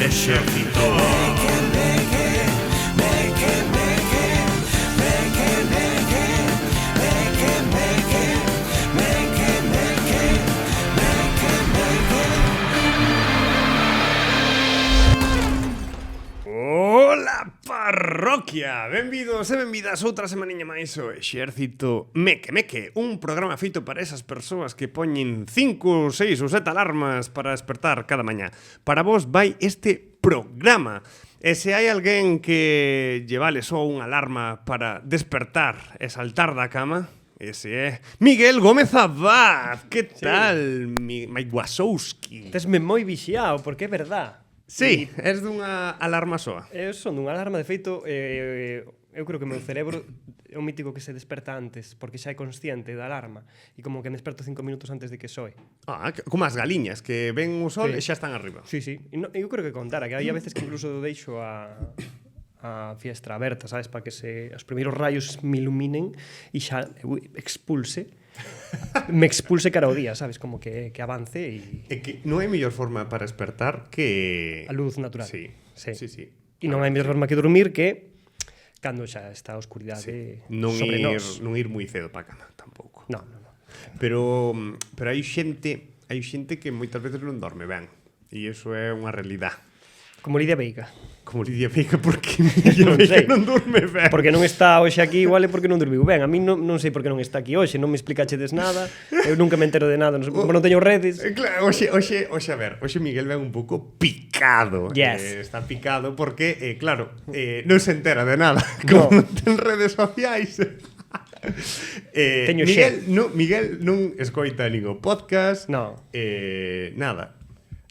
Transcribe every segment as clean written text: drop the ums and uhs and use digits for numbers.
Exército. Ola, parroquia! Benvidos e benvidas outra semaniña máis ao Exército Meque Meque, un programa feito para esas persoas que poñen 5, 6 ou 7 alarmas para despertar cada mañá. Para vos vai este programa. E se hai alguén que lle vale só unha alarma para despertar e saltar da cama, ese é Miguel Gómez Abad. Que tal, Mike Wazowski? Tesme moi vixiado, porque é verdad. Sí, és dunha alarma soa. Eu son dunha alarma, de feito, eu creo que o meu cerebro é un mítico que se desperta antes, porque xa é consciente da alarma, e como que me desperto 5 minutos antes de que soe. Ah, como as galiñas, que ven o sol Sí. e xa están arriba. Sí, sí. E eu creo que contara, que hai a veces que incluso deixo a fiestra aberta, sabes, para que os primeiros rayos me iluminen e xa me expulse cara ao día, sabes, como que avance e... É que non hai mellor forma para despertar que... A luz natural. Sí, sí. sí, sí. E non hai mellor forma que dormir que cando xa está a oscuridade sobre nós. Non ir moi cedo para a cama, tampouco. No. Pero hai xente que moitas veces non dorme ben. E iso é unha realidade. Como Lidia Veiga. Como Lidia Veiga, porque Lidia Veiga non dorme ben. Porque non está hoxe aquí, igual é porque non dormiu ben. A mí non sei por que non está aquí hoxe, non me explicachedes nada. Eu nunca me entero de nada, non sei, como non teño redes. Claro, hoxe, a ver, hoxe Miguel ven un pouco picado. Yes. Está picado porque, claro, non se entera de nada. Como non ten redes sociais. Teño Miguel non escoita nin o podcast. No. Nada.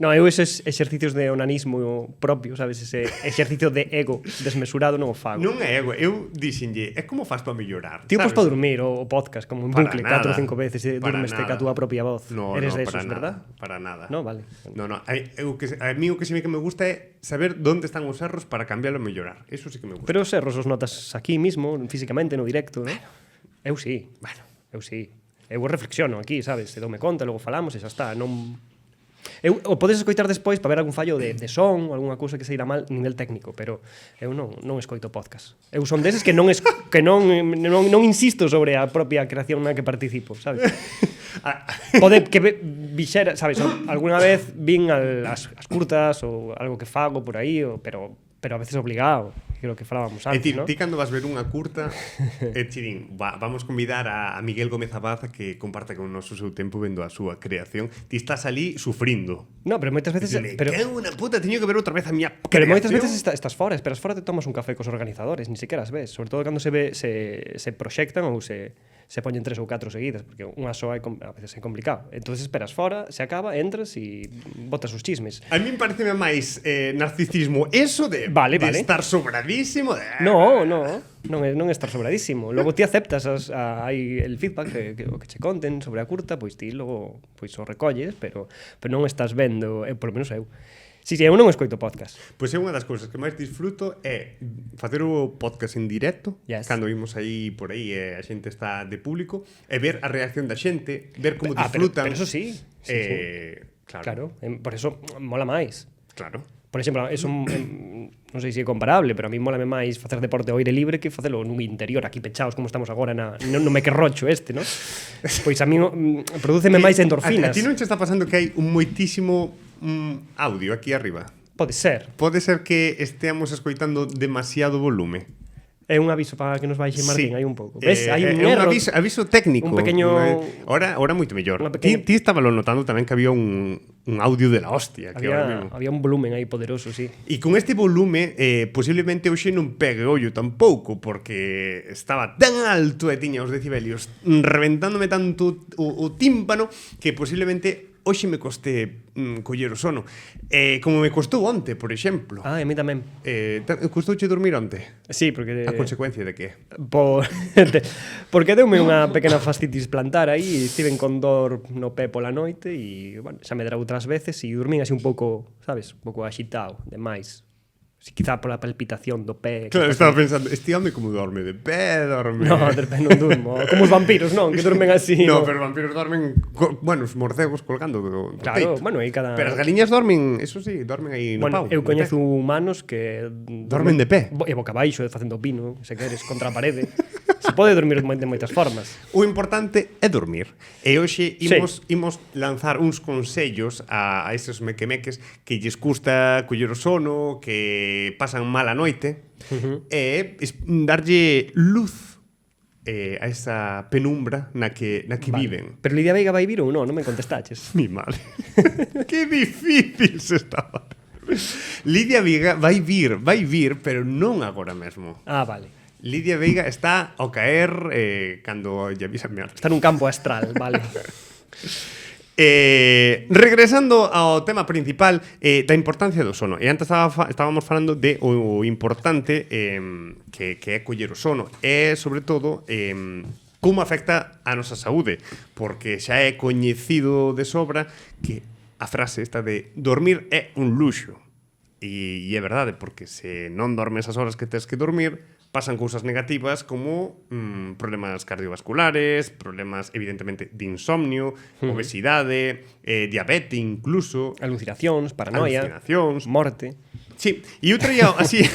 No, eu eses exercicios de onanismo propio, sabes, ese exercicio de ego desmesurado non o fago. Non é ego, eu dixenlle, é como fas para mellorar. Tío, pois para dormir o podcast como en bucle 4 ou 5 veces e durmeste ca túa propia voz. No, Eres no, desos, para verdad? Para nada. No, vale. No, a mí o que sí que me gusta é saber onde están os erros para cambiarlo e mellorar. Eso sí que me gusta. Pero os erros os notas aquí mismo, físicamente, no directo, ¿no? Eu sí. Bueno. Eu sí. Eu reflexiono aquí, sabes? Se doume conta, logo falamos e xa está. Non... o podes escoitar despois para ver algún fallo de son ou algunha cousa que se irá mal a nivel técnico, pero eu non escoito podcast. Eu son deses que non insisto sobre a propia creación na que participo, sabes? Pode que vixera, sabes, alguna vez vin as curtas ou algo que fago por aí, pero a veces obligado, que é o que falábamos antes, ¿no? Ti cando vas ver unha curta chirín, vamos convidar a Miguel Gómez Abad a que comparte con nos o seu tempo vendo a súa creación. Ti estás ali sufrindo. No, pero moitas veces... Que unha puta, teño que ver outra vez a miña creación. Pero moitas veces estás fora, esperas fora, te tomas un café cos organizadores, ni sequera as ves, sobre todo cando se proxectan ou se poñen 3 ou 4 seguidas, porque unha soa a veces é complicado. Entonces esperas fora, se acaba, entras e botas os chismes. A mí pareceme máis narcisismo eso de estar sobradísimo. Non é estar sobradísimo. Logo ti aceptas hai el feedback que che conten sobre a curta, pois ti logo pois o recolles, pero non estás vendo, por lo menos eu. Sí, eu non escoito podcast. Pois é unha das cousas que máis disfruto é facer o podcast en directo, cando vimos aí por aí e a xente está de público, e ver a reacción da xente, ver como disfrutan. Pero eso sí. Claro, por eso mola máis. Claro. Por exemplo, eso non sei se é comparable, pero a mí molame máis facer deporte ao aire libre que facelo nun interior, aquí pechados como estamos agora no mequerrocho ¿no? Pois a mí prodúceme máis endorfinas. A ti non che está pasando que hai un moitísimo audio aquí arriba? Pode ser. Pode ser que esteamos escoitando demasiado volume. É un aviso para que nos baixe Martín aí un pouco. Ves? Hai un erro. Aviso técnico. Un pequeño... Ahora moito mellor. Ti estaba lo notando tamén que había un audio de la hostia. Había un volumen aí poderoso, sí. E con este volume, posiblemente hoxe non pegue ollo tampouco, porque estaba tan alto e tiña os decibelios reventándome tanto o tímpano que posiblemente hoxe me coste coller o sono. Como me costou onte, por exemplo. A mí tamén. Costouche dormir onte? Sí, porque... A consecuencia de que? Porque deume unha pequena fastitis plantar aí, estiven con dor no pé pola noite e, bueno, xa me dera outras veces e dormín así un pouco, sabes, un pouco axitado, demais. Si quizá pola palpitación do pé. Claro, estaba pensando, este home como dorme de pé, dorme... No, de pé non durmo. Como os vampiros, non? Que durmen así. No, pero os vampiros dormen, bueno, os morcegos colgando do Claro, teito. bueno, aí cada... Pero as galiñas dormen, eso sí, dormen aí no Bueno, pau. eu no coñezo pé. humanos que... Dormen de pé. E boca abaixo, facendo pino, se queres, contra a parede. Se pode dormir de moitas formas. O importante é dormir. E hoxe imos lanzar uns consellos a eses mequemeques que lles custa coller o sono, que pasan mal a noite, e darlle luz a esa penumbra na que viven. Pero Lidia Veiga vai vir ou non? Non me contestaches. Mi madre. Que difícil se estaba. Lidia Veiga vai vir, pero non agora mesmo. Ah, vale. Lidia Veiga está ao caer cando lle avisan merda. Está nun campo astral, vale. Regresando ao tema principal da importancia do sono. E antes estábamos falando de o importante que é coller o sono. E, sobre todo, como afecta a nosa saúde. Porque xa é coñecido de sobra que a frase esta de dormir é un luxo. E é verdade, porque se non dormes as horas que tens que dormir, pasan cousas negativas como problemas cardiovasculares, problemas, evidentemente, de insomnio, obesidade, diabetes incluso. Alucinacións, paranoia, Alucinacións. morte. Sí, e eu traía así...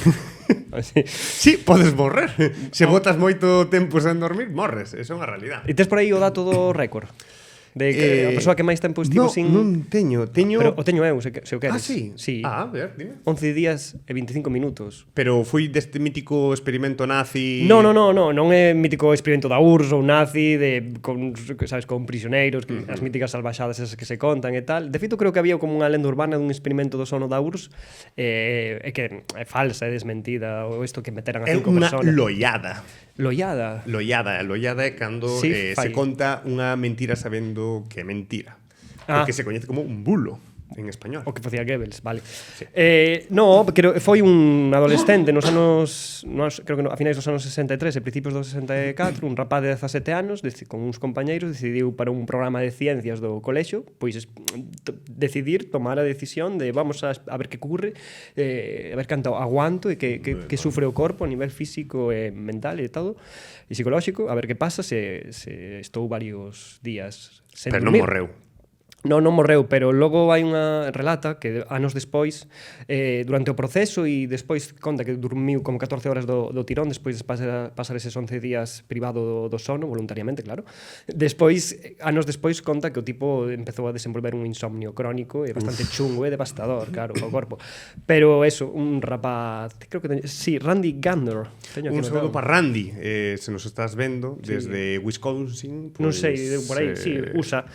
Así. Sí, podes morrer. Se botas moito tempo sen dormir, morres. Eso é unha realidade. E tes por aí o dato do récord? De que a persoa que máis tempo estivo sin... Non teño... Pero o teño eu, se o queres. Ah, sí? Sí. Ah, a ver, dime. 11 días e 25 minutos. Pero foi deste mítico experimento nazi... Non é mítico experimento da URSS ou nazi con prisioneiros, as míticas salvaxadas esas que se contan e tal. De feito, creo que había como unha lenda urbana dun experimento do sono da URSS e que é falsa, é desmentida, ou isto que meteran a 5 personas. É unha loiada. Loiada é cando Sí, se conta unha mentira sabendo que é mentira. Porque se coñece como un bulo en español. O que facía Goebbels, vale. Sí. No, creo foi un adolescente nos anos, creo que a finais dos anos 63 e principios dos 64, un rapaz de 17 anos, con uns compañeiros, decidiu para un programa de ciencias do colexio, pois decidir, tomar a decisión de vamos a ver que ocurre, a ver canto aguanto e que sufre o corpo a nivel físico e mental e todo, e psicolóxico, a ver que pasa se estou varios días sen Pero dormir. non morreu. Non morreu, pero logo hai unha relata que anos despois, durante o proceso e despois conta que dormiu como 14 horas do tirón despois de pasar eses 11 días privado do sono, voluntariamente, claro. Despois, anos despois, conta que o tipo empezou a desenvolver un insomnio crónico e bastante chungo e devastador, claro, o corpo. Pero eso, un rapaz, creo que sí, Randy Gardner. Un saludo para Randy, se nos estás vendo desde Wisconsin. Non sei, por aí, sí, usa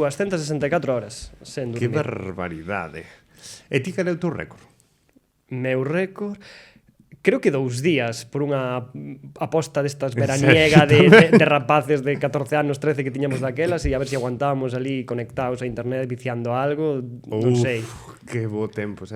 264 horas sen dormir. Que barbaridade. E ti cal é o teu récord? Meu récord... Creo que 2 días por unha aposta destas veraniega de rapaces de 14 anos, 13 que tiñamos daquelas e a ver se aguantábamos ali conectados a internet viciando algo, non sei. Que bo tempos,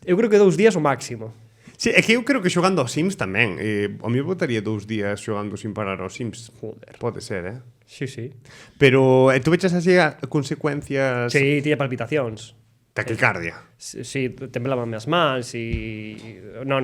Eu creo que 2 días o máximo. Sí, é que eu creo que xogando aos Sims tamén. A mí botaría 2 días xogando sin parar aos Sims. Joder. Pode ser, Sí, sí. Pero tú vechas así a consecuencias... Sí, tiña palpitacións. Taquicardia. Sí, temblábanme as mans e... Non,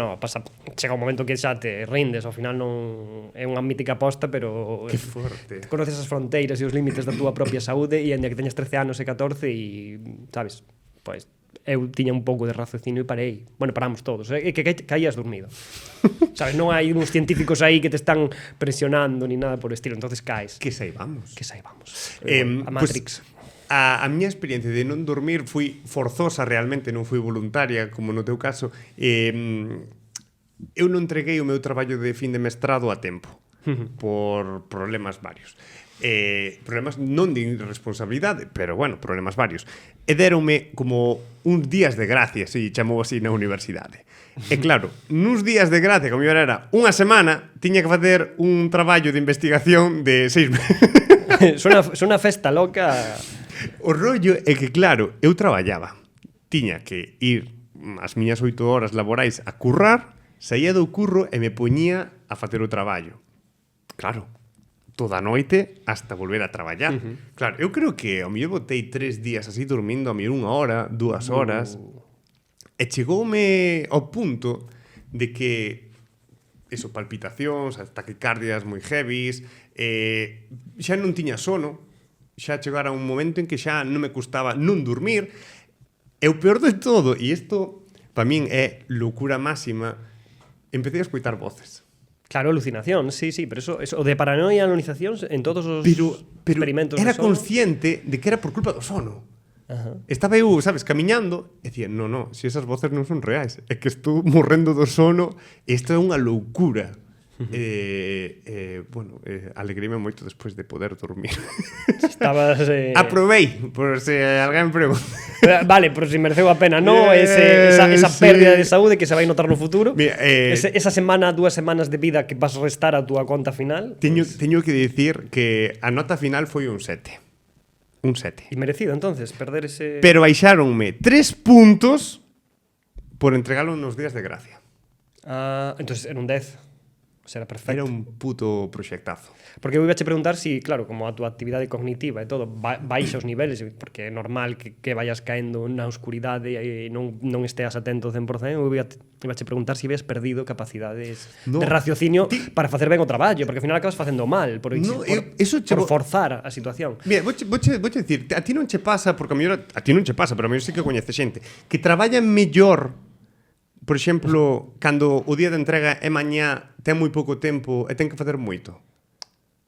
chega un momento que xa te rindes, ao final non é unha mítica aposta, pero... Que forte. Conoces as fronteiras e os límites da túa propia saúde e ainda que teñas 13 anos e 14 e, sabes, pois eu tiña un pouco de raciocinio e parei. Bueno, paramos todos, que caías dormido. Sabes, non hai uns científicos aí que te están presionando ni nada por o estilo, entonces caes. Que saibamos. A Matrix. A miña experiencia de non dormir foi forzosa realmente, non foi voluntaria, como no teu caso. Eu non entreguei o meu traballo de fin de mestrado a tempo, por problemas varios. Problemas non de irresponsabilidade, pero bueno, problemas varios. E deronme como uns días de gracia, se chamou así na universidade. E claro, nuns días de gracia, como era unha semana, tiña que facer un traballo de investigación de 6 meses. Son unha festa loca. O rollo é que, claro, eu traballaba. Tiña que ir as miñas 8 horas laborais a currar, saía do curro e me poñía a facer o traballo. Claro, toda a noite hasta volver a traballar. Claro, eu creo que ao mellor botei 3 días así dormindo, a mellor 1 hora, 2 horas. E chegoume ao punto de que eso, palpitacións, taquicardias moi heavies, xa non tiña sono, xa chegara un momento en que xa non me custaba non dormir, e o peor de todo, e isto para min é loucura máxima, empecé a escoitar voces. Claro, alucinación, sí, pero eso o de paranoia e alucinacións en todos os experimentos era de sono. consciente de que era por culpa do sono. Ajá. Estaba eu, sabes, camiñando e dicía, no, se esas voces non son reais, é que estou morrendo do sono, isto é unha loucura. Alegríme moito despois de poder dormir. Estabas... Aprobei, por se alguén pregunta. Vale, pero se mereceu a pena, non? Esa pérdida de saúde que se vai notar no futuro. Mira, esa semana, 2 semanas de vida que vas restar a túa conta final. Teño que dicir que a nota final foi un 7. Un 7. E merecido, entonces, perder ese... Pero baixáronme 3 puntos por entregalo nos días de gracia. Entonces era un 10. O sea, era perfecto. Era un puto proxectazo. Porque eu iba a preguntar si, claro, como a túa actividade cognitiva e todo baixa os niveles, porque é normal que vayas caendo na oscuridade e non esteas atento 100%, eu iba a preguntar si habías perdido capacidades de raciocinio para facer ben o traballo, porque ao final acabas facendo mal por forzar a situación. Mira, vouche dicir, a ti non che pasa, porque a mellor a ti non che pasa, pero a mellor sí que coñece xente que traballa mellor. Por exemplo, cando o día de entrega é mañá, ten moi pouco tempo e ten que facer moito.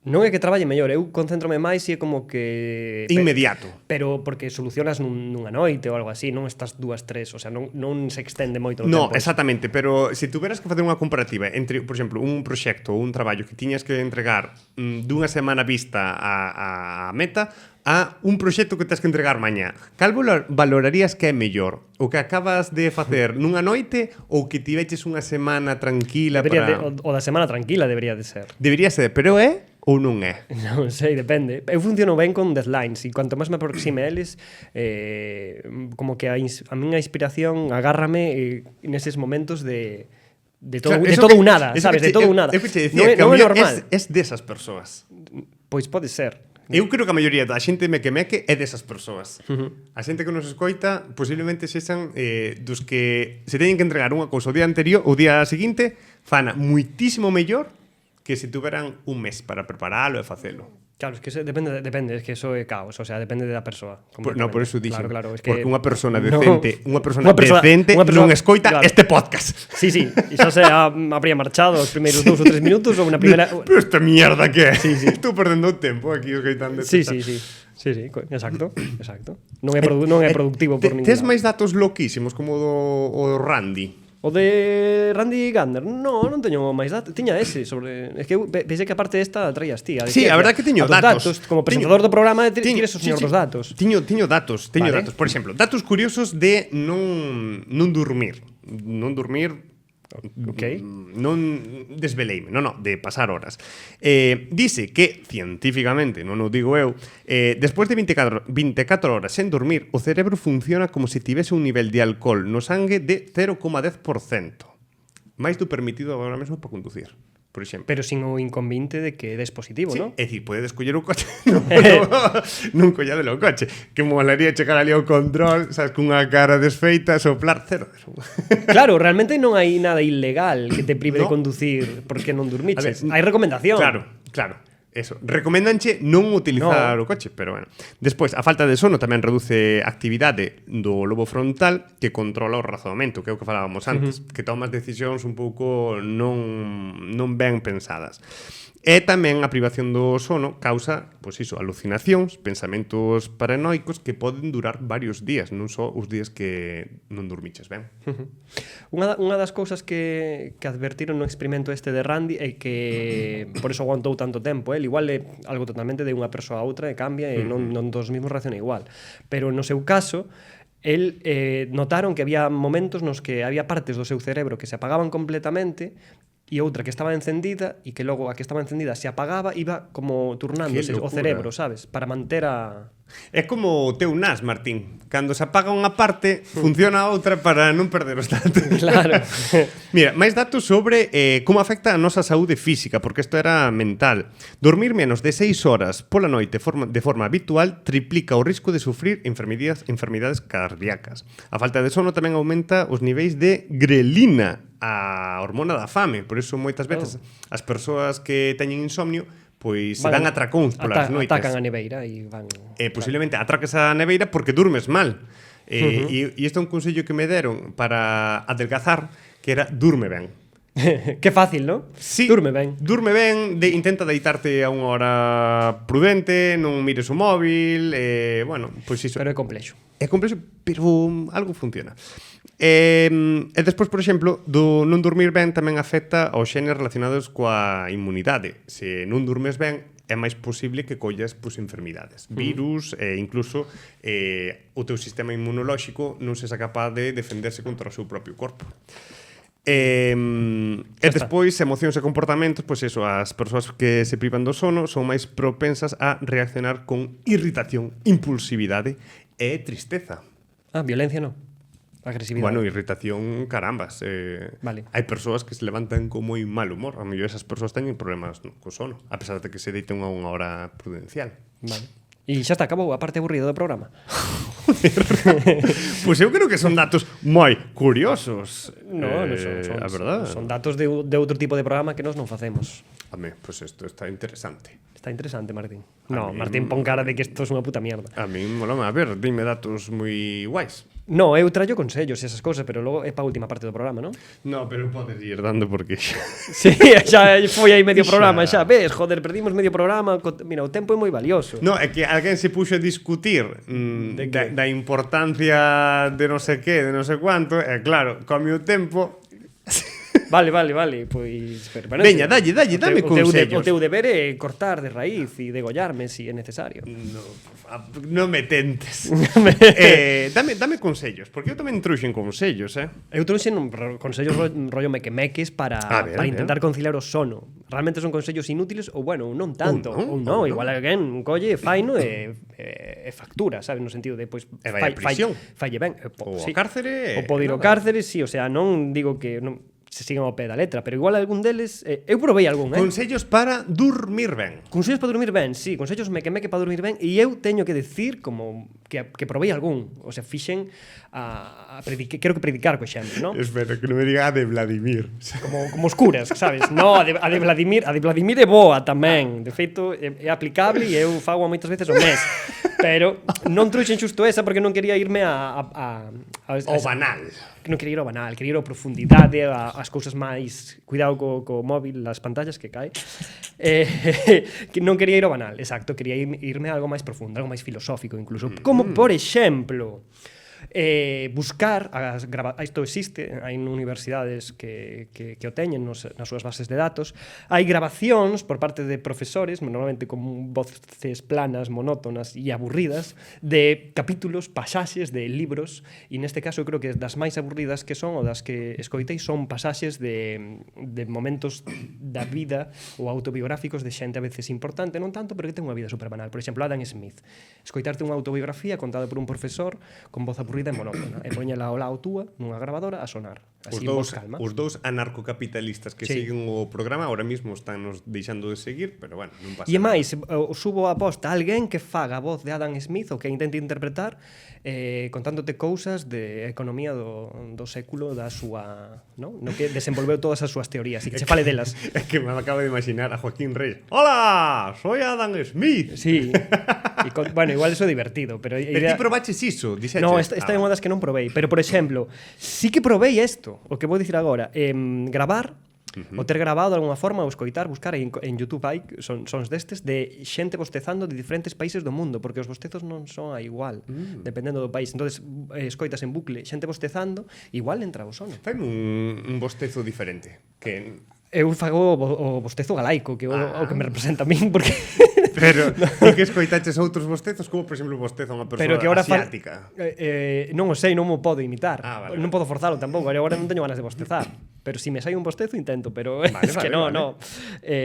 Non é que traballe mellor, eu concéntrome máis e é como que... Inmediato. Pero porque solucionas nunha noite ou algo así, non estás 2, 3, o sea, non se extende moito o tempo. No, exactamente, pero se tuveras que facer unha comparativa entre, por exemplo, un proxecto ou un traballo que tiñas que entregar dunha semana vista a meta, a un proxecto que tens que entregar mañá. Cal valorarías que é mellor? O que acabas de facer nunha noite ou que tiveches unha semana tranquila O da semana tranquila debería de ser. Debería ser, pero é ou non é? Non sei, depende. Eu funciono ben con deadlines e cuanto máis me aproxime eles, como que a miña inspiración agárrame neses momentos de todo, de todo ou nada, sabes? De todo ou nada. Non é normal. Es desas persoas. Pois pode ser. Eu creo que a maioría da xente meque é desas persoas. A xente que nos escoita posiblemente sexan dos que se teñen que entregar unha cousa o día anterior, o día seguinte, fana muitísimo mellor que se tuveran un mes para preparalo e facelo. Claro, es que depende, es que eso é caos, o sea, depende da persoa. No, por eso dixo. Claro, es que porque unha persona decente, decente non escoita este podcast. Sí, e xa se habría marchado os primeiros 2 ou 3 minutos ou unha primeira... Pero esta mierda que é? Sí. Estou perdendo o tempo aquí escoitando. Sí, exacto. Non é productivo por ningún. Tes máis datos loquísimos como o Randy? O de Randy Gardner, non teño máis datos. Tiña ese sobre... Es que eu pensei que a parte desta traías ti. Sí, a verdad que teño datos. Como presentador do programa tires o señor dos datos. Teño datos. Por exemplo, datos curiosos de non dormir. Non dormir... Okay. Non desveleime, de pasar horas. Dice que, científicamente, non o digo eu, despois de 24 horas sen dormir, o cerebro funciona como se tivese un nivel de alcohol no sangue de 0,10%. Máis do permitido agora mesmo para conducir, por exemplo. Pero sin o inconveniente de que des positivo, sí, non? É dicir, podedes coller o coche non colladelo o coche, que molaría chegar ali ao control, sabes, cunha cara desfeita, soplar cero. Claro, realmente non hai nada ilegal que te prive de conducir porque non durmiches. Hai recomendación. Claro. Eso, recoméndanche non utilizar o coche, pero bueno. Despois, a falta de sono tamén reduce a actividade do lobo frontal que controla o razonamento, que é o que falábamos antes, que tomas decisións un pouco non ben pensadas. E tamén a privación do sono causa, alucinacións, pensamentos paranoicos que poden durar varios días, non só os días que non dormiches ben. Unha das cousas que advertiron no experimento este de Randy é que por eso aguantou tanto tempo. Igual é algo totalmente de unha persoa a outra e cambia e non todos os mesmos reaccionan igual. Pero no seu caso, notaron que había momentos nos que había partes do seu cerebro que se apagaban completamente e outra que estaba encendida e que logo a que estaba encendida se apagaba, iba como turnándose o cerebro, sabes? Para manter a É como o teu NAS, Martín. Cando se apaga unha parte, funciona a outra para non perder os datos. Claro. Mira, máis datos sobre como afecta a nosa saúde física, porque isto era mental. Dormir menos de 6 horas pola noite de forma habitual triplica o risco de sufrir enfermidades cardíacas. A falta de sono tamén aumenta os niveis de grelina, a hormona da fame. Por iso moitas veces as persoas que teñen insomnio pois se dan atracóns polas noites. Atacan a neveira e van... Posiblemente atraques a neveira porque durmes mal. E isto é un consello que me deron para adelgazar, que era durme ben. Que fácil, non? Sí, Durme ben. Durme ben, intenta deitarte a unha hora prudente, non mires o móvil, bueno, pois iso. Pero é complexo. É complexo, pero algo funciona. E despois, por exemplo, do non dormir ben tamén afecta aos xenes relacionados coa inmunidade. Se non durmes ben, é máis posible que collas enfermidades, virus e incluso o teu sistema inmunolóxico non sexa capaz de defenderse contra o seu propio corpo. E despois, emocións e comportamentos, pois eso, as persoas que se privan do sono son máis propensas a reaccionar con irritación, impulsividade e tristeza. Violencia non. Agresividade. Bueno, irritación, carambas. Vale. Hai persoas que se levantan con moi mal humor. A mellor esas persoas teñen problemas co sono, a pesar de que se deiten a unha hora prudencial. Vale. E xa está, acabou a parte aburrida do programa. Pois eu creo que son datos moi curiosos. Non a verdade. Son datos de outro tipo de programa que nós non facemos. Home, pois isto está interesante. Está interesante, Martín. No, Martín pon cara de que isto é unha puta mierda. A mí molame, a ver, dime datos moi guais. No, eu traio consellos e esas cousas, pero logo é pa última parte do programa, non? No, pero podes ir dando porque Sí, xa foi aí medio programa, xa ves, joder, perdimos medio programa. Mira, o tempo é moi valioso. No, é que alguén se puxo a discutir da importancia de non sei que, de non sei cuánto, e claro, come o tempo. Vale, pois... Veña, dame consellos. O teu deber é cortar de raíz e degollarme se é necesario. No me tentes. Dame consellos, porque eu tamén trouxen consellos, Eu trouxen consellos rollo mequemeques para intentar conciliar o sono. Realmente son consellos inútiles ou, bueno, non tanto. Ou non, igual alguén colle, faino e factura, sabes? No sentido de, pois, vai a prisión. Falle ben. Ou a cárcere. Ou pode ir ao cárcere, sí, o sea, non digo que... se sigan ao pé da letra, pero igual algún deles eu provei algún, Consellos para dormir ben. Consellos para dormir ben, sí, consellos mequemeque para dormir ben, e eu teño que decir como que provei algún, o sea, fixen quero que predicar co exemplo, non? Espera, que non me diga a de Vladimir. Como os curas, sabes? No, a de Vladimir é boa tamén, de feito é aplicable e eu fago moitas veces o mes. Pero non trouxen xusto esa porque non quería irme ao banal. Non quería ir ao banal, quería ir ao profundidade, as cousas máis... Cuidado co móvil, as pantallas que cae. Que non quería ir ao banal, exacto. Quería irme a algo máis profundo, algo máis filosófico incluso. Como, por exemplo... buscar isto existe, hai universidades que o teñen nas súas bases de datos, hai grabacións por parte de profesores, normalmente con voces planas, monótonas e aburridas, de capítulos, pasaxes de libros, e neste caso creo que das máis aburridas que son, ou das que escoitei, son pasaxes de momentos da vida ou autobiográficos de xente a veces importante, non tanto, pero que ten unha vida superbanal. Por exemplo, Adam Smith. Escoitarte unha autobiografía contada por un profesor con voz aburrida e monótona, e poñela ao lado túa nunha grabadora a sonar. Así, calma. Os dous anarcocapitalistas que siguen o programa ahora mismo están nos deixando de seguir, pero bueno, non pasa nada. E máis, subo a posta a alguén que faga a voz de Adam Smith ou que intente interpretar contándote cousas de economía do século da súa, no que desenvolveu todas as súas teorías e que se fale delas. É que me acabo de imaginar a Joaquín Reyes. Hola, soy Adam Smith. Sí. Bueno, igual eso é divertido, pero ti probaches iso, dixeches. No, esta é unha das que non provei, pero por exemplo, sí que provei isto, o que vou dicir agora, gravar o ter grabado de alguna forma ou escoitar, buscar en YouTube hai sons destes de xente bostezando de diferentes países do mundo, porque os bostezos non son a igual, dependendo do país. Entonces, escoitas en bucle xente bostezando, igual entra o sono. Faime un bostezo diferente, que eu fago o bostezo galaico, que o que me representa a min, porque pero ti que escoitaches outros bostezos, como por exemplo o bostezo a unha persoa asiática. Non o sei, non mo podo imitar. Vale. Non podo forzalo tampouco, agora non teño ganas de bostezar. Pero si me sai un bostezo intento, pero Vale, es que vale,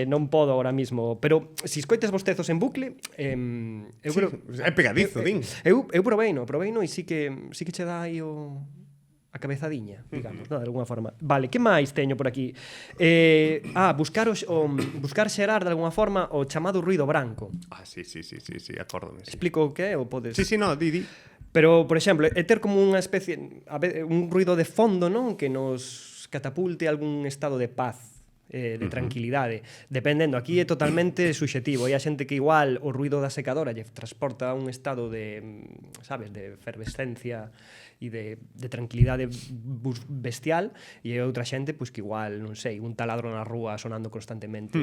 non podo ahora mismo. Pero si escoites bostezos en bucle, eu Sí, creo é pegadizo, din. eu proveino e sí que che dá aí a cabezadiña, digamos, de alguna forma. Vale, que máis teño por aquí? Buscar xerar de alguna forma o chamado ruido branco. Sí, acórdome. Sí. Explico o que é ou podes... Sí, no, di. Pero, por exemplo, é ter como unha especie, un ruido de fondo, non? Que nos catapulte a algún estado de paz, de tranquilidade. Dependendo, aquí é totalmente subxetivo. Hai a xente que igual o ruido da secadora lle transporta a un estado de, sabes, de efervescencia e de tranquilidade bestial, e hai outra xente pois que igual, non sei, un taladro na rúa sonando constantemente,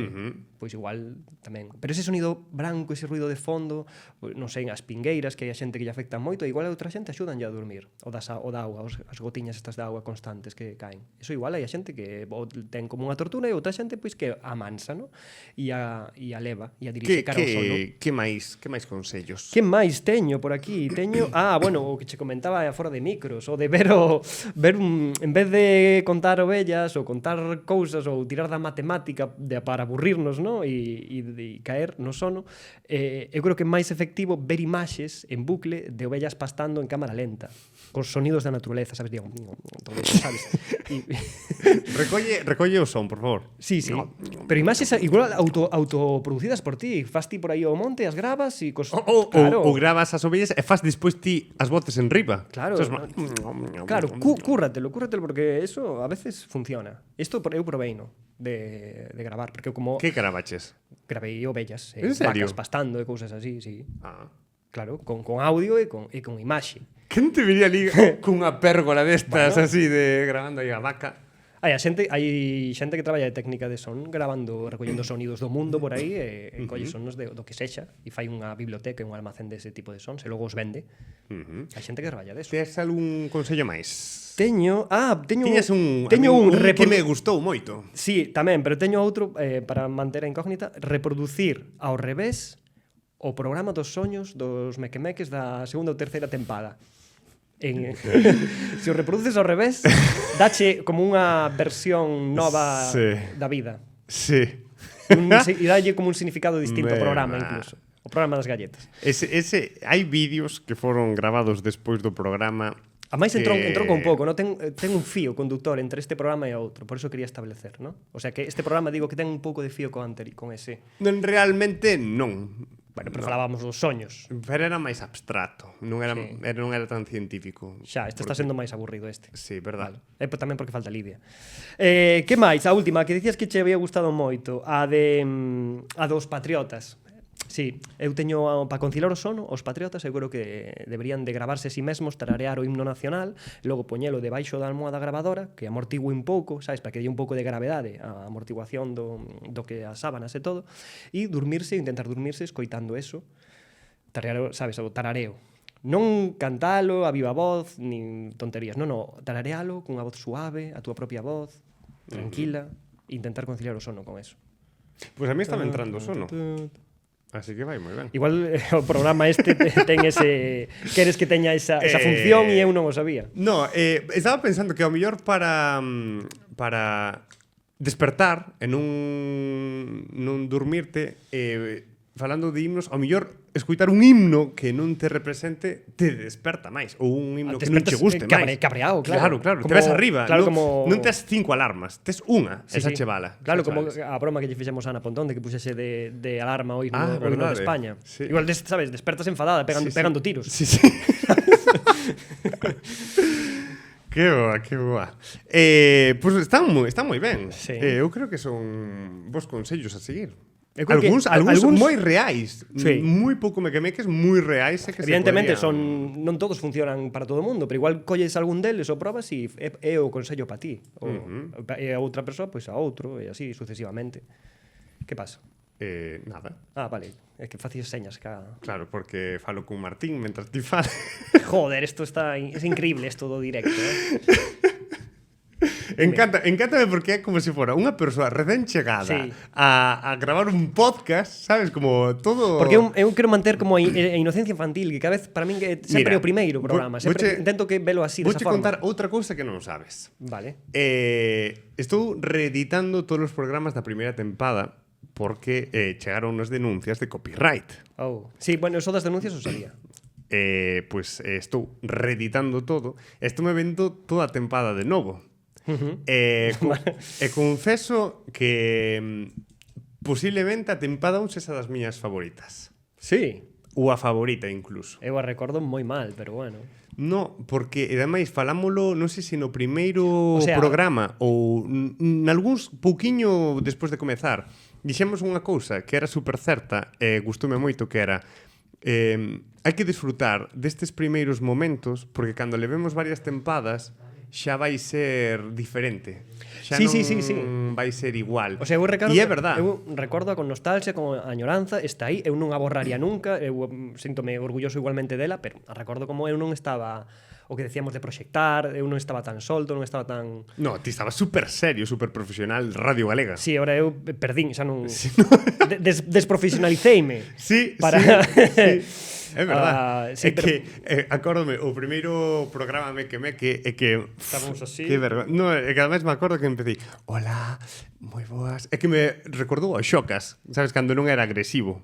pois igual tamén. Pero ese sonido branco, ese ruido de fondo, non sei, as pingueiras que hai a xente que lle afectan moito, igual a outra xente axudan a dormir, o da auga, as gotiñas estas de auga constantes que caen. Eso igual hai a xente que ten como unha tortura e outra xente pois que amansa, no? E a leva, e a dirixe cara ao sono. Que máis consellos? Que máis teño por aquí? Teño, bueno, o que che comentaba fora de micros, o de ver en vez de contar ovellas ou contar cousas ou tirar da matemática para aburrirnos, no? E caer no sono, eu creo que é máis efectivo ver imaxes en bucle de ovellas pastando en cámara lenta, cos sonidos da naturaleza, sabes? Digo, todo eso, sabes? Recolle o son, por favor. Sí. Pero imaxes igual autoproducidas por ti. Fas ti por aí ao monte, as grabas e Claro. Ou grabas as ovellas e fas despois ti as voces en riba. Claro. Claro, cúrratelo porque eso a veces funciona. Isto eu proveino de gravar, porque eu como... Que gravaches? Gravei ovellas, En serio? vacas pastando e cousas así, sí. Claro, con audio e con imaxe. Quen te vería ali cunha pérgola destas así de grabando aí a vaca? Hai xente que traballa de técnica de son recollendo sonidos do mundo por aí e colle sonos do que sexa e fai unha biblioteca e un almacén dese tipo de sons e logo os vende. Hai xente que traballa deso. Tes algún consello máis? Tiñas un que me gustou moito. Sí, tamén, pero teño outro para manter a incógnita, reproducir ao revés o programa dos soños dos mequemeques da segunda ou terceira tempada. Se o reproduces ao revés, dache como unha versión nova da vida. Sí. E dalle como un significado distinto ao programa, incluso. O programa das galletas. Hai vídeos que foron grabados despois do programa. A máis entrou con pouco, no? Ten un fío conductor entre este programa e outro, por eso quería establecer, no? O sea que este programa digo que ten un pouco de fío con ese. Realmente non. Bueno, pero falábamos dos soños. Pero era máis abstracto, non era tan científico. Xa, está sendo máis aburrido este. Sí, verdad. Vale. Tamén porque falta Lidia. Que máis? A última, que dicías que che había gustado moito, a dos patriotas. Sí, eu teño para conciliar o sono, os patriotas eu creo que deberían de gravarse a si mesmos, tararear o himno nacional, e logo poñelo debaixo da almohada gravadora, que amortigue un pouco, sabes, para que dé un pouco de gravedade a amortiguación do que as sábanas e todo, e intentar dormirse escoitando eso, tararear, sabes, o tarareo. Non cantalo a viva voz, nin tonterías, non, tararealo cunha voz suave, a túa propia voz, tranquila, e intentar conciliar o sono con eso. Pois a mí estaba entrando o sono. Así que vai moi ben. Igual o programa ten ese... Queres que teña esa función e eu non o sabía. No, estaba pensando que ao mellor para despertar e non dormirte, falando de himnos, ao mellor escoitar un himno que non te represente te desperta máis, ou un himno que non che guste máis. Cabreado, claro. Claro, te ves arriba. Claro, non tes 5 alarmas, tes unha, esa che vala. Claro, como a broma que lle fixemos a Ana Pontón de que puxese de alarma o himno de España. Sí. Igual, sabes, despertas enfadada pegando tiros. Sí. Que boa. Pois está moi ben. Sí. Eu creo que son bons consellos a seguir. Algúns moi reais, moi pouco mequemeques, moi reais e que evidentemente non todos funcionan para todo o mundo, pero igual colles algún deles ou probas e é o consello para ti, e a outra persoa pois a outro e así sucesivamente. Que pasa? Nada. Vale, é que facies señas Claro, porque falo con Martín mentras ti fales. Joder, es increíble esto do directo, Encántame porque é como se fora unha persoa recén chegada Sí. a gravar un podcast, sabes, como todo... Porque eu quero manter como a inocencia infantil, que cada vez para min é sempre Mira, o primeiro programa, sempre intento que velo así, desa Vouche forma. contar outra cousa que non sabes. Vale. Estou reeditando todos os programas da primeira tempada porque chegaron as denuncias de copyright. Oh. Sí, bueno, eso das denuncias o sabía. Pois estou reeditando todo. Estou me vendo toda a tempada de novo. Confeso que posiblemente a tempada 1 sexa das miñas favoritas. Sí. Ou a favorita incluso. Eu a recordo moi mal, pero bueno. No, porque ademais falámolo, non sei se no primeiro programa ou nalgúns pouquiño despois de comezar. Dixemos unha cousa que era super certa e gustoume moito, que era hai que disfrutar destes primeiros momentos porque cando levemos varias tempadas xa vai ser diferente. Xa non vai ser igual. O sea, eu recordo, e é verdad. Eu recordo con nostalgia, con añoranza, está aí, eu non a borraría nunca, eu síntome orgulloso igualmente dela, pero recordo como eu non estaba o que decíamos de proxectar, eu non estaba tan solto, non estaba tan... No, ti estabas super serio, super profesional, Radio Galega. Sí, ahora eu perdín, xa non... Desprofesionaliceime. Sí, para... sí. É verdad. Sí, que acórdome, o primeiro programa que é que estábamos así. Que vergonha. No, é que ademais me acordo que empecé, hola, moi boas. É que me recordou a Xocas, sabes, cando non era agresivo.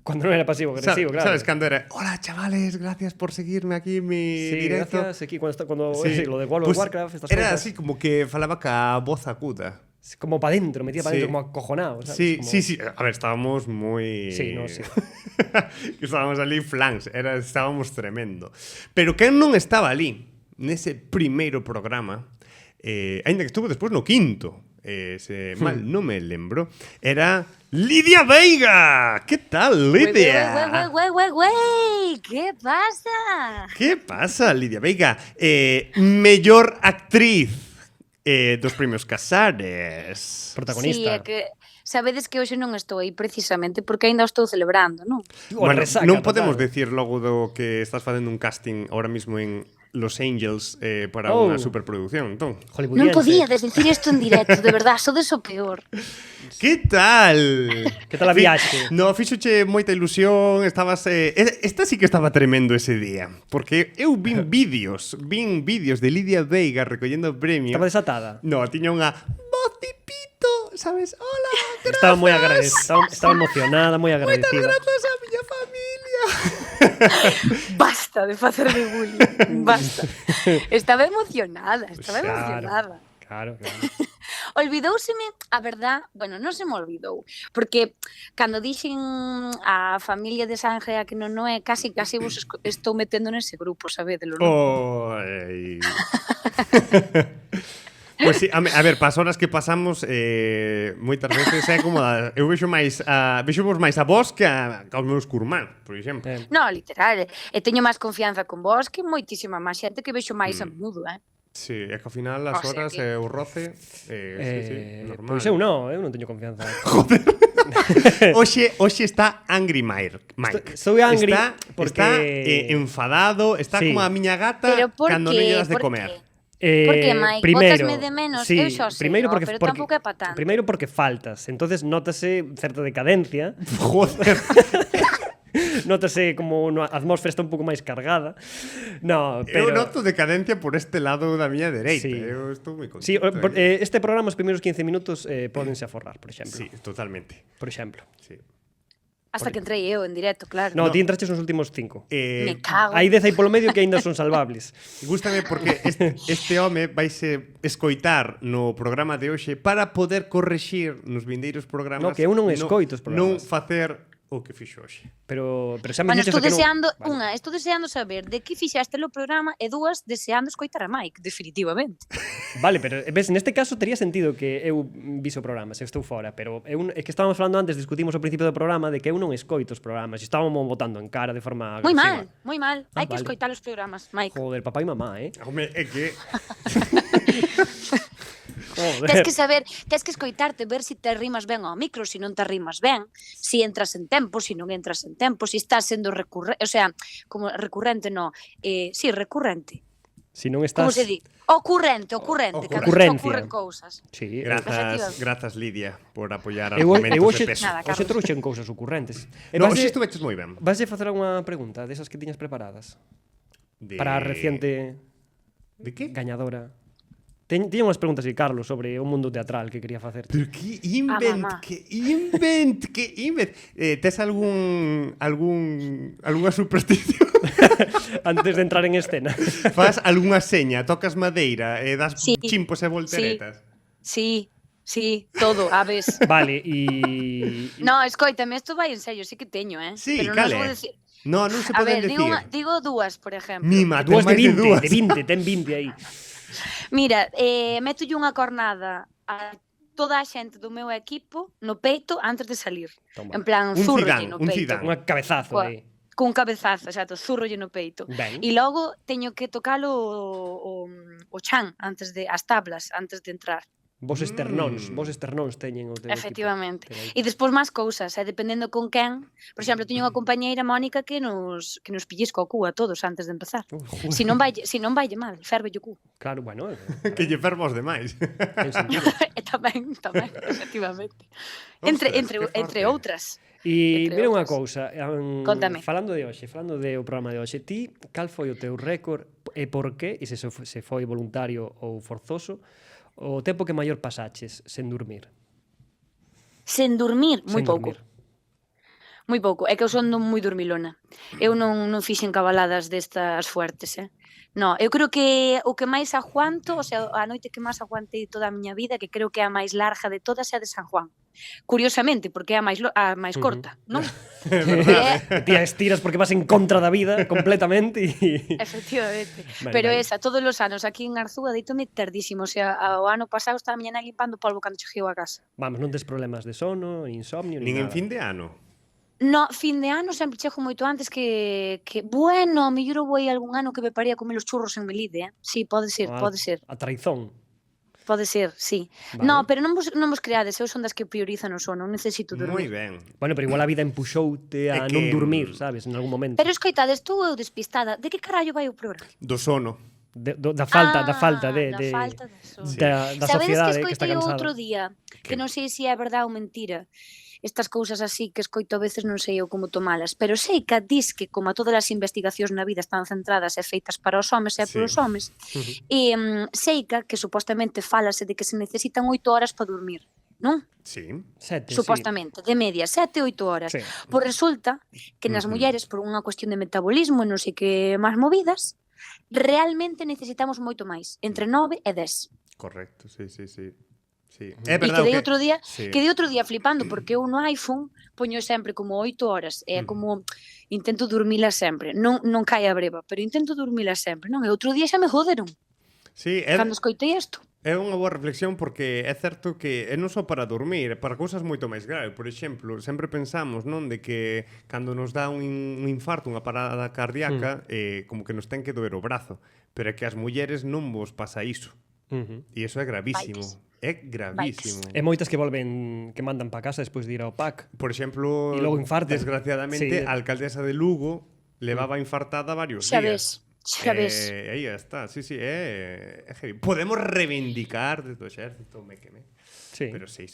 Cuando non era pasivo-agresivo, claro. Sabes, cando era, hola chavales, gracias por seguirme aquí en mi directo. Gracias, aquí, cuando lo de World of Warcraft, estas era cosas. Así como que falaba ca voz aguda. Como para dentro, metía para dentro, como acojonado, ¿sabes? Sí, como... sí. A ver, estábamos moi... Sí, no, sí. Estábamos ali flans, estábamos tremendo. Pero quen non estaba ali, nese primeiro programa, aínda que estuvo despois no quinto, mal non me lembro, era Lidia Veiga. Que tal, Lidia? Güey, ¿qué pasa? Que pasa, Lidia Veiga? Mellor actriz dos premios Casares. Protagonista. Sí, é que sabedes que hoxe non estou aí precisamente porque aínda o estou celebrando, non? Bueno, resaca, non podemos total. decir logo do que estás facendo un casting ahora mismo en Los Angels para unha superproducción, entón. Non podía dicir isto en directo, de verdad, sodes o peor. Que tal? Que tal a viaxe? No, fíxoche moita ilusión, estabas... esta sí que estaba tremendo ese día, porque eu vin vídeos de Lidia Veiga recollendo o premio. Estaba desatada? No, tiña unha voz tipito, sabes? Hola, gracias. Estaba moi agradecida, estaba emocionada, moi agradecida. Moitas grazas a miña familia. Basta de facerme bullying, basta. Estaba emocionada. Claro. Olvidouseme, a verdad, bueno, non se me olvidou, porque cando dixen a familia de Sangre a que non é, casi vos estou metendo nese grupo, sabedelo, non? Oi. Pois sí, a ver, pas horas que pasamos moitas veces é como eu vexo vos máis a vos que aos meus curmán, por exemplo. No, literal, e teño máis confianza con vos que moitísima máis xente que vexo máis a menudo, Sí, é que ao final as horas e o roce sí, normal. Pois eu non teño confianza. Joder. Hoxe está angry Mike. Estou angry porque está enfadado, está como a miña gata cando non lle das de comer. Porque, Mike, botasme de menos, sí, eu xa sei, pero tampouco é pa tanto. Primeiro porque faltas, entonces nótase certa decadencia. Joder. Nótase como a atmósfera está un pouco máis cargada. No, pero... Eu noto decadencia por este lado da miña dereita. Sí. Eu estou moi contento. Sí, este programa os primeiros 15 minutos pódense aforrar, por exemplo. Sí, totalmente. Por exemplo. Sí. Hasta que entrei eu en directo, claro. No, ti entraches nos últimos 5. Me cago. Hai 10 aí polo medio que aínda son salvables. Gústame porque este home vaise escoitar no programa de hoxe para poder correxir nos vindeiros programas. No, que eu non escoito os programas. Non facer o que fixo hoxe. Pero xa me Bueno, dixeches estou que deseando, Vale. estou deseando saber de que fixaste o programa e dúas deseando escoitar a Mike, definitivamente. Vale, pero ves, neste caso tería sentido que eu vise o programa, se eu estou fora, pero é que estábamos falando antes, discutimos ao principio do programa de que eu non escoito os programas, e estábamos botando en cara de forma agresiva. Moi mal. Hai que vale. escoitar os programas, Mike. Joder, papá e mamá, Home, é que Joder. Tens que escoitarte, ver se te rimas ben ao micro, se non te rimas ben, se entras en tempo, se non entras en tempo, se estás sendo recurrente, o sea, como recurrente, sí, recurrente. Si non Como estás... se di? Ocurrente, cando Ocurrencia. ocurren cousas. Sí, Grazas, Lidia, por apoiar eu argumentos hoxe de peso. Nada, hoxe Carlos. trouxen cousas ocurrentes. No, hoxe estuveches moi ben. Vaslle facer unha pregunta desas que tiñas preparadas para a reciente De que? gañadora. Tiña unhas preguntas de Carlos sobre o mundo teatral que quería facer. Pero que mamá. invent. Tes algunha superstición? Antes de entrar en escena. Fas algunha seña, tocas madeira, das Sí. chimpos e volteretas? Sí, todo, aves. Vale, e... No, escoítame, isto vai en serio, sí que teño, Sí, pero non cal os vou é? decir. No, non se A poden ver, decir. digo dúas, por exemplo. Mima, Dúas ten de máis 20, dúas. de 20, ten 20 aí. Mira, métolle unha cornada a toda a xente do meu equipo no peito antes de salir. Toma. En plan, Un zurrolle Zidane, no un peito. Zidane. Unha cabezazo Coa- aí. Cun cabezazo, exacto, zurrolle no peito. Ben. E logo teño que tocalo o chan antes de as tablas antes de entrar. Vos esternóns teñen o teu Efectivamente. equipo. E despois máis cousas, dependendo con quen. Por exemplo, teño unha compañeira, Mónica, que nos pellizca o cu a todos antes de empezar. Si non vaille mal, fervelle o cu. Claro, bueno, Que lle fermos demais. ten sentido. E tamén, efectivamente. Ostras, que Entre forte. outras. E Entre mira unha outras. cousa, Contame. falando do programa de hoxe, ti cal foi o teu récord e por qué, e se foi voluntario ou forzoso, o tempo que maior pasaches sen dormir? Sen dormir, moi Sen pouco. dormir. Moi pouco. É que eu son moi dormilona. Eu non fixen cabaladas destas fuertes, No, eu creo que o que máis aguanto, o sea, a noite que máis aguantei toda a miña vida, que creo que é a máis larga de todas, é a de San Juan. Curiosamente, porque é a máis corta, non? E ti a estiras porque vas en contra da vida completamente e... Efectivamente. Vale, Pero vale. esa, todos os anos aquí en Arzúa deitome tardísimo. O sea, o ano pasado estaba a miña nai limpando polvo cando cheguei a casa. Vamos, non tes problemas de sono, insomnio, Nin en nada. fin de ano. No, fin de ano sempre chego moito antes que bueno, mellor eu vou algún ano que me paría comer os churros en Melide, Sí, pode ser, A traizón. pode ser, sí. Vale. No, pero non vos creades, eu son das que priorizan o sono, non necesito Moi dormir. ben. Bueno, pero igual a vida empuxoute a É non que, dormir, sabes, en algún momento. Pero escoitades, estou eu despistada. De que carallo vai o programa? Do sono. Da falta Da falta de sono. da Sabedes sociedade que que está escoitei cansada. outro día, que non sei se é verdade ou mentira, estas cousas así que escoito a veces non sei eu como tomalas, pero sei que dis que como todas as investigacións na vida están centradas e feitas para os homes e Sí. polos homes, e sei que supostamente falase de que se necesitan 8 horas para dormir, non? Sí. 7, Supostamente, de media, 7-8 horas. Sí. Pois resulta que nas mulleres, por unha cuestión de metabolismo e non sei que máis movidas, realmente necesitamos moito máis, entre 9 e 10. Correcto, sí. Sí. E quedei outro día, Sí. quedei outro día flipando porque eu no iPhone poño sempre como 8 horas, é como intento dormila sempre. Non cae a breva, pero intento dormila sempre, non? E outro día xa me joderon Sí, cando escoitei isto. é unha boa reflexión porque é certo que é non só para dormir, é para cousas moito máis graves. Por exemplo, sempre pensamos, non, de que cando nos dá un infarto, unha parada cardíaca, como que nos ten que doer o brazo, pero é que as mulleres non vos pasa iso. E iso é gravísimo. Bikes. É gravísimo. E moitas que volven, que mandan para casa despois de ir ao PAC. Por exemplo, E logo infartan. desgraciadamente, Sí. a alcaldesa de Lugo levaba infartada varios Xa días. ves, xa ves. Aí está, sí, é heavy. Podemos reivindicar desde o exército, Sí. pero sí.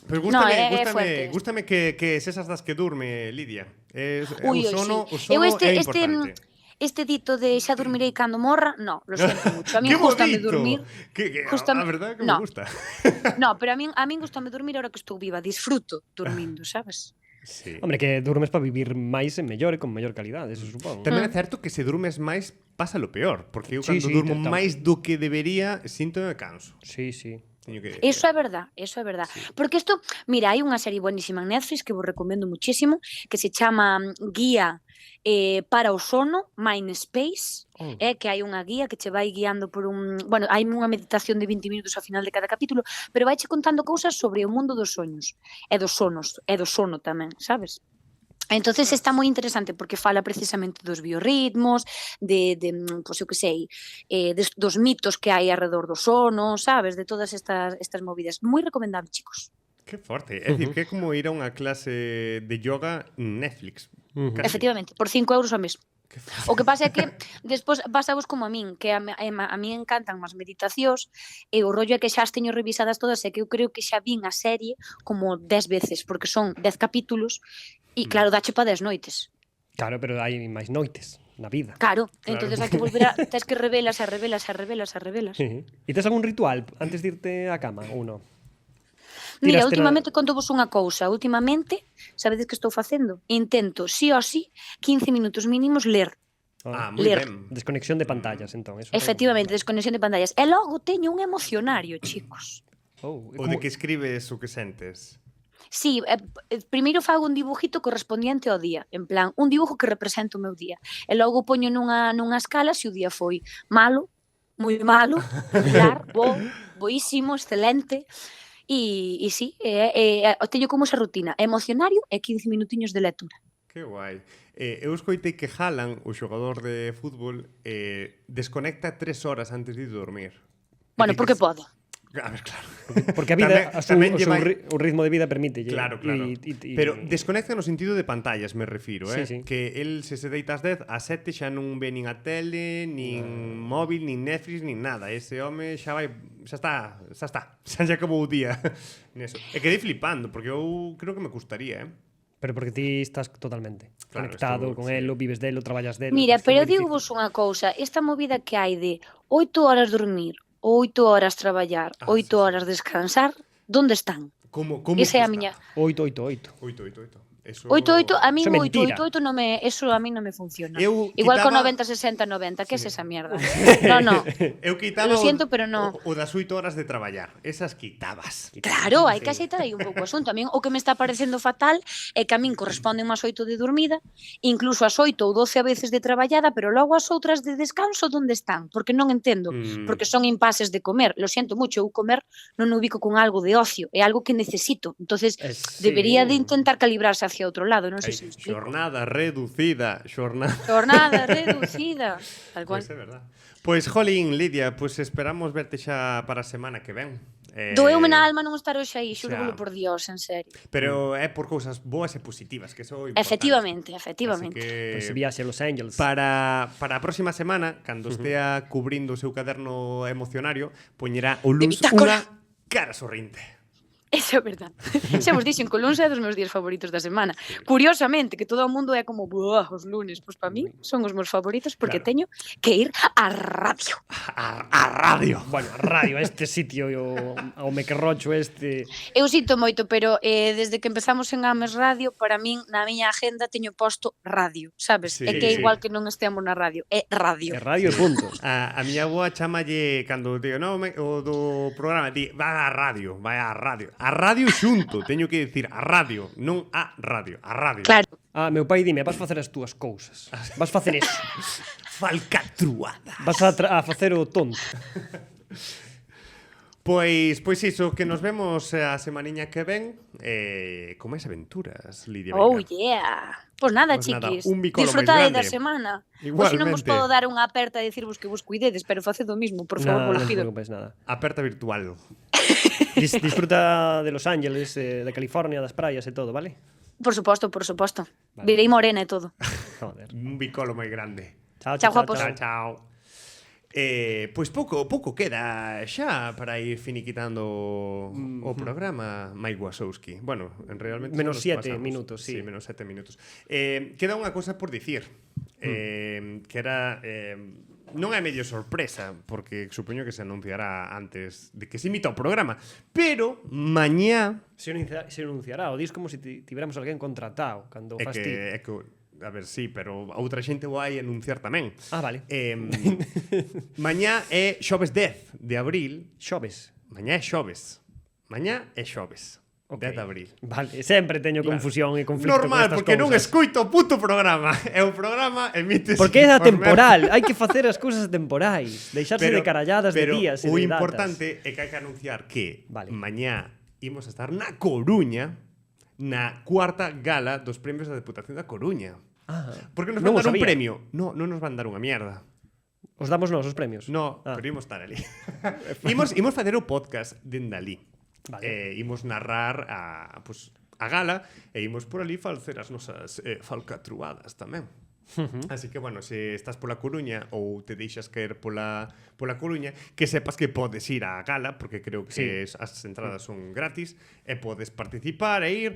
Pero No, é gústame que sesas das que durme, Lidia. Ui, O sono Eu é importante. este dito de xa dormirei cando morra, no, lo siento mucho. A mí Que gustame bonito. dormir. A verdade que me No. gusta. No, pero a min gustame dormir ahora que estou viva, disfruto dormindo, sabes? Sí. Hombre, que durmes para vivir máis e mellor e con mellor calidade, eso supón. Tamén é certo que se durmes máis pasa lo peor, porque eu Sí, cando sí, durmo total. máis do que debería, síntome canso. Sí. Teño que Eso é verdad. Porque isto, mira, hai unha serie buenísima en Netflix que vos recomendo muchísimo, que se chama Guía para o sono, Mind Space, que hai unha guía que che vai guiando por bueno, hai unha meditación de 20 minutos ao final de cada capítulo, pero vaiche contando cousas sobre o mundo dos soños, e dos sonos, e do sono tamén, sabes? Entonces está moi interesante porque fala precisamente dos biorritmos, pois eu que sei, dos mitos que hai alrededor do sono, sabes? De todas estas movidas. Moi recomendable, chicos. Que forte. É dicir, que é como ir a unha clase de yoga en Netflix. Casi. Efectivamente, por 5 euros ao mes. O que pasa é que despois pasavos como a min, que a min encantan as meditacións e o rollo é que xa as teño revisadas todas e que eu creo que xa vin a serie como 10 veces, porque son 10 capítulos e claro, dache pa 10 noites. Claro, pero hai máis noites na vida. Claro, entonces hai que volver a... Tens que revelas. E tes algún ritual antes de irte á cama ou non? Mira, Tiraste últimamente contovos unha cousa. Últimamente, sabedes que estou facendo? Intento, sí ou sí, 15 minutos mínimos ler. Moi ler. ben. Desconexión de pantallas, entón. Eso Efectivamente, desconexión de pantallas. E logo teño un emocionario, chicos. Oh, O de que escribes o que sentes. Sí, primeiro fago un dibujito correspondiente ao día, en plan, un dibujo que representa o meu día. E logo poño nunha escala se o día foi malo, moi malo, regular, boísimo, excelente. E sí, teño como esa rutina, emocionario e 15 minutiños de lectura. Que guai. Eu escoitei que Haaland, o xogador de fútbol, desconecta 3 horas antes de dormir. Bueno, porque pode. A ver, claro. Porque a vida, tamén o ritmo de vida permite. Claro. Pero desconecta no sentido de pantallas, me refiro, Sí. Que el se deita ás 10, ás 7 xa non ve nin a tele, nin móvil, nin Netflix, nin nada. Ese home xa vai, xa está. Xa acabou o día neso. E quedei flipando, porque eu creo que me gustaría, Pero porque ti estás totalmente conectado con sí. elo, vives delo, traballas delo. Mira, Isto é pero moi digo difícil. vos unha cousa, esta movida que hai de 8 horas dormir, 8 horas traballar, 8 horas descansar, onde están? Como Esa é a está? miña... 8. 8. Eso... 8, a min Eso é mentira. 8 non me, eso a min non me funciona. Eu Igual con quitaba- 90-60-90, que es esa mierda? No. Eu quitaba Lo siento, pero no. o das 8 horas de traballar. Esas quitabas. Claro, hai que axeitar aí un pouco o asunto. A min o que me está parecendo fatal é que a min corresponden máis 8 de dormida, incluso as 8 ou 12 a veces de traballada, pero logo as outras de descanso onde están? Porque non entendo, porque son impases de comer. Lo siento mucho, eu comer non o ubico con algo de ocio, é algo que necesito. Entonces, debería de intentar calibrarse hacia outro lado, non sei se me explico. Xornada reducida. Jornada reducida. Tal cual. Pois é verdad. Pois, jolín, Lidia, pois esperamos verte xa para a semana que ven. Doeume na alma non estar hoxe aí, xa. xúrolo por Dios, en serio. Pero é por cousas boas e positivas, que eso é importante. Efectivamente. Así que... Pois se viaxe a Los Angeles. Para a próxima semana, cando estea cubrindo o seu caderno emocionario, poñerá o luns bitácora. unha cara sorrinte. Eso é verdad. Xa vos dixen que o luns é dos meus días favoritos da semana. Curiosamente, que todo o mundo é como buah, os lunes, pois para mí son os meus favoritos porque teño que ir á radio. A radio. Bueno, a radio, a este sitio, ao mequerrocho este... Eu sinto moito, pero desde que empezamos en Ames Radio, para min, na miña agenda, teño posto radio, sabes? Sí, É que é sí. igual que non estemos na radio, é radio. É radio e punto. A miña avoa chamalle cando digo, no, o do programa, di, vai á radio. A radio xunto, teño que dicir a radio, non a radio, a radio. Claro. Ah, meu pai dime, vas facer as túas cousas. Vas facer eso. Falcatruada. Vas a facer o tonto. Pois iso, que nos vemos a semaniña que ven con máis aventuras, Lidia Veiga. Oh yeah. Pois nada, Pois nada, chiquis. un bicolo Disfrutade máis da grande. semana. Pois non vos Igualmente. podo dar unha aperta e dicirvos que vos cuidedes, pero faced o mismo, por favor, vos Non te pido. preocupes nada. Aperta virtual. Disfruta de Los Angeles, de California, das praias e todo, vale? Por suposto, por suposto. Vale. Virei morena e todo. Joder. Un bicolo moi grande. Chao, guapos. Chao. Pois pouco queda xa para ir finiquitando o programa Mike Wazowski. Bueno, realmente Menos nos 7 pasamos. minutos, sí. Sí, menos 7 minutos. Queda unha cousa por dicir, que era non é medio sorpresa, porque supoño que se anunciará antes de que se imita o programa, pero mañá Se anunciará, o dis como se tiveramos alguén contratado cando é fas que, ti. é que a ver, sí, pero a outra xente o vai anunciar tamén. Ah, vale. Mañá é xoves 10 de abril. Xoves. Mañá é xoves. Okay. 10 de abril. Vale, sempre teño confusión e conflito Normal, con estas porque non cousas. escoito o puto programa. E o programa emite Porque é atemporal, hai que facer as cousas temporais, deixarse de caralladas de días e o de datas. importante é que hai que anunciar que Vale. mañá imos a estar na Coruña na cuarta gala dos premios da Deputación da Coruña. Ah, Porque nos non van o dar un sabía. premio. Non nos van dar unha mierda. Os damos nós os premios? No, Ah. pero imos estar ali. imos facer o podcast dende ali. Vale. Imos narrar a gala e imos por ali facer as nosas falcatruadas tamén. Así que, bueno, se estás pola Coruña ou te deixas caer pola Coruña, que sepas que podes ir á gala, porque creo que as entradas son gratis, e podes participar e ir.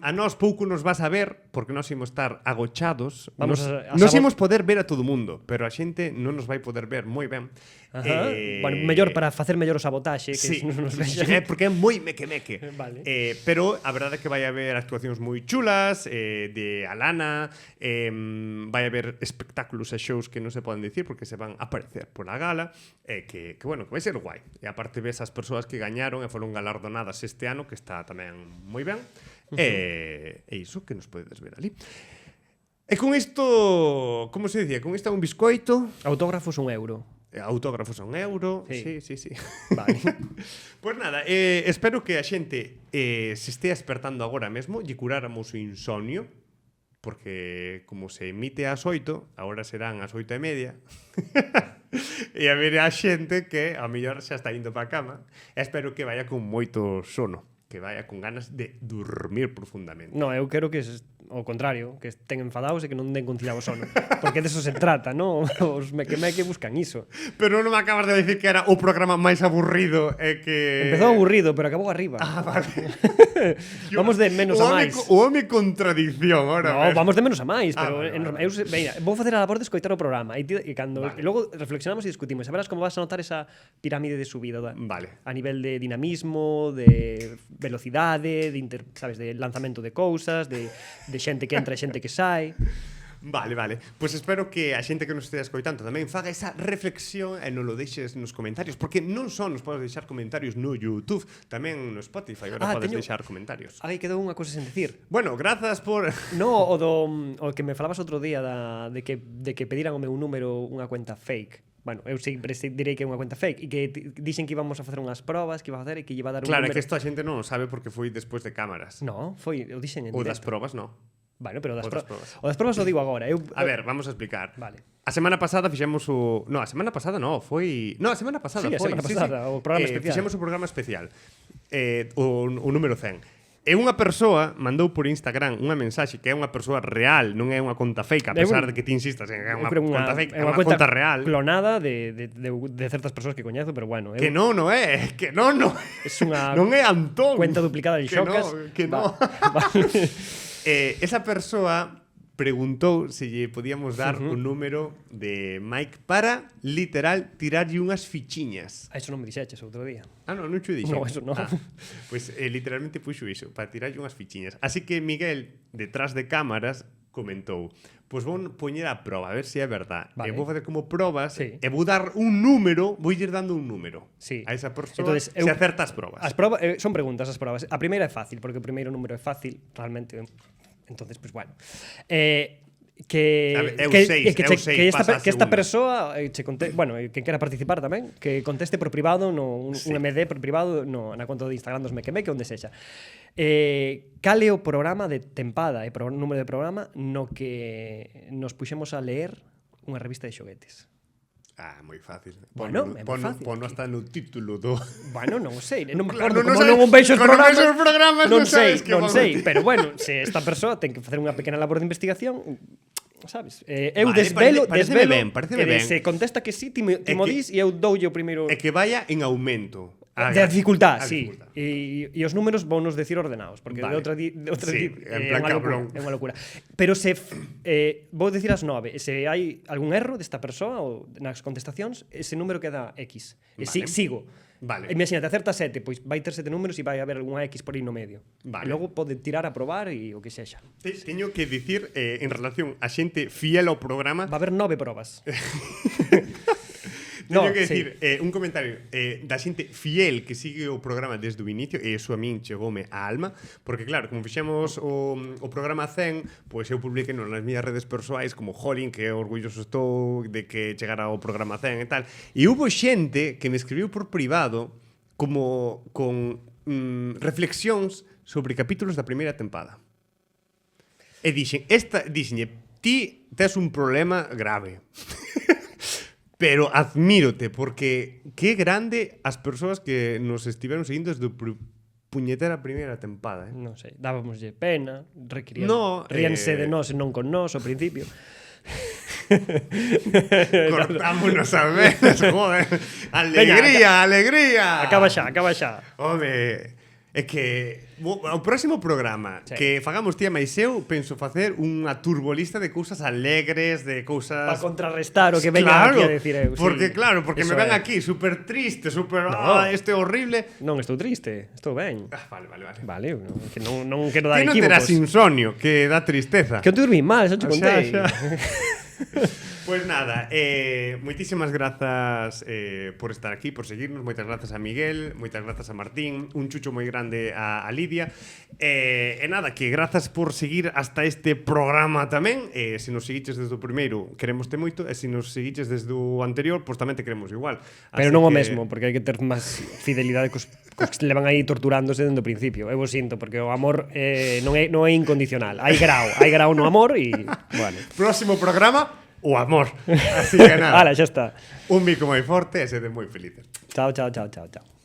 A nós pouco nos vas a ver, porque nós imos estar agochados. Nos imos poder ver a todo o mundo, pero a xente non nos vai poder ver moi ben. Bueno, mellor para facer mellor o sabotaxe, que non nos vexan. Porque é moi meque-meque. Vale. Pero a verdade é que vai haber actuacións moi chulas, de Alana, vai haber espectáculos e shows que non se poden dicir porque se van a aparecer pola gala, que bueno, que vai ser guai. E aparte ves as persoas que gañaron e foron galardonadas este ano, que está tamén moi ben. E iso que nos podedes ver ali. E con isto, como se dicía, con isto un biscoito. Autógrafos €1. Autógrafos a €1. Sí. Vale. Pois nada, espero que a xente se estea despertando agora mesmo, lle curáramos o insomnio, porque como se emite ás 8, agora serán as 8:30. E a ver a xente que a mellor xa está indo para a cama. E espero que vaya con moito sono, que vaya con ganas de dormir profundamente. No, eu quero que ao contrario, que estén enfadados e que non den conciliado sono. Porque de eso se trata, non? Os meque-meque buscan iso. Pero non me acabas de decir que era o programa máis aburrido e que... Empezou aburrido, pero acabou arriba. Ah, vale. Vamos de menos a máis. O home contradicción, ahora. No, vamos de menos a máis, pero vale. veña, vou facer a labor de escoitar o programa e cando Vale. e logo reflexionamos e discutimos. E verás como vas a notar esa pirámide de subida, Vale. a nivel de dinamismo, de velocidade, sabes, de lanzamento de cousas, de xente que entra e xente que sai. Vale. Pois espero que a xente que nos estea escoitando tamén faga esa reflexión e non lo deixes nos comentarios, porque non só nos podes deixar comentarios no YouTube, tamén no Spotify, agora podes deixar comentarios. Aí quedou unha cousa sen dicir. Bueno, grazas por... No, o que me falabas outro día de que pediran o meu número unha cuenta fake. Bueno, eu sempre direi que é unha cuenta fake e que dixen que íbamos a facer unhas probas, que iba a facer e que lle iba a dar un Claro, número. é que isto a xente non o sabe porque foi despois de cámaras. No, eu dixen en Ou das directo. probas, non. Bueno, pero o das probas. O das probas o digo agora. A ver, vamos a explicar. Vale. A semana pasada fixemos o... No, a semana pasada non, foi... No, a semana pasada Sí, a foi. semana pasada, o programa especial. Fixemos o programa especial. O número 100. E unha persoa mandou por Instagram unha mensaxe que é unha persoa real, non é unha conta fake, a pesar de que ti insistas en que é unha conta fake, é unha conta real. Clonada de certas persoas que coñezo, pero bueno. Que non é, que non. É unha non é Antón. cuenta duplicada de xocas. Que non. Esa persoa preguntou se lle podíamos dar o número de Mike para, literal, tirarlle unhas fichiñas. Eso non me dixeches outro día. Ah, non cho dixo. No, eso non. Pois literalmente puxo iso, para tirarlle unhas fichiñas. Así que Miguel, detrás de cámaras, comentou: pois vou poñer a proba, a ver se é verdad. Vale. E vou facer como probas, Sí. e vou dar un número, vou ir dando un número Sí. a esa persoa. Entonces, se acerta as probas. As probas son preguntas as probas. A primeira é fácil, porque o primeiro número é fácil, realmente. Entonces, pues bueno. Que esta persoa que quera participar tamén, que conteste por privado un MD por privado na conta de Instagram dos Mequemeque, onde sexa. Cal é o programa de tempada e número de programa no que nos puxemos a leer unha revista de xoguetes? Ah, moi fácil. Bueno, é moi fácil. Pono hasta no título do... Bueno, non sei, non me Claro, acordo, non como sabes- non vexo os como non programas, vexo os programas, non sabes que non vamos a sei, decir. pero bueno, se esta persoa ten que facer unha pequena labor de investigación, sabes? Eu Vale, desvelo, pareceme ben. se contesta que sí, ti mo dis e eu doulle o primeiro É que vaya en aumento. de dificultad, A sí. dificultad. E os números vounos decir ordenados, porque Vale. de outra Sí, en plan cabrón. É unha locura. Pero se vou dicir as 9, se hai algún erro desta persoa ou nas contestacións, ese número queda X. E Vale. sigo. Vale. Imagínate, acerta 7, pois vai ter 7 números e vai haber algunha X por aí no medio. Vale. E logo pode tirar a probar e o que sexa. Teño que dicir, en relación a xente fiel ao programa, Va haber 9 probas. teño que dicir un comentario da xente fiel que sigue o programa desde o inicio, e iso a min chegoume á alma, porque claro, como fixemos o programa 100, pois eu publiquei nas miñas redes persoais como jolín, que orgulloso estou de que chegara o programa 100 e tal. E hubo xente que me escribiu por privado como con reflexións sobre capítulos da primeira tempada. E dixenlle, ti tes un problema grave. Pero admírote, porque que grande as persoas que nos estiveron seguindo desde o puñetera primeira tempada, Non sei, dábamoslle pena, No, ríanse de nós e non con nós ao principio. Cortámonos a veces, joder. Alegría, alegría. Acaba xa. Home, é que o próximo programa Sí. que fagamos tía máis eu, penso facer unha turbolista de cousas alegres, de cousas... Para contrarrestar o que venga aquí a decir eu. Porque sí. claro, porque Eso me ven é. aquí super triste, super No. este é horrible. Non estou triste, estou ben. Vale. Vale, que non quero dar Que non equívocos. terás insomnio, que dá tristeza. Que eu te dormí mal, xa te contei. Xa. Pues nada, moitísimas grazas por estar aquí, por seguirnos. Moitas grazas a Miguel, moitas grazas a Martín, un chucho moi grande a Lidia. E nada, que grazas por seguir hasta este programa tamén. Se nos seguiches desde o primeiro, queremoste moito, e se nos seguiches desde o anterior, pois tamén te queremos igual. Pero Así non o que- mesmo, porque hai que ter máis fidelidade cos que levan aí torturándose dende o principio. Eu o sinto, porque o amor non é incondicional. Hai grau no amor e, bueno. Próximo programa, o amor. Así que nada, Ala, xa está. un bico moi forte e sede moi felices. Chao.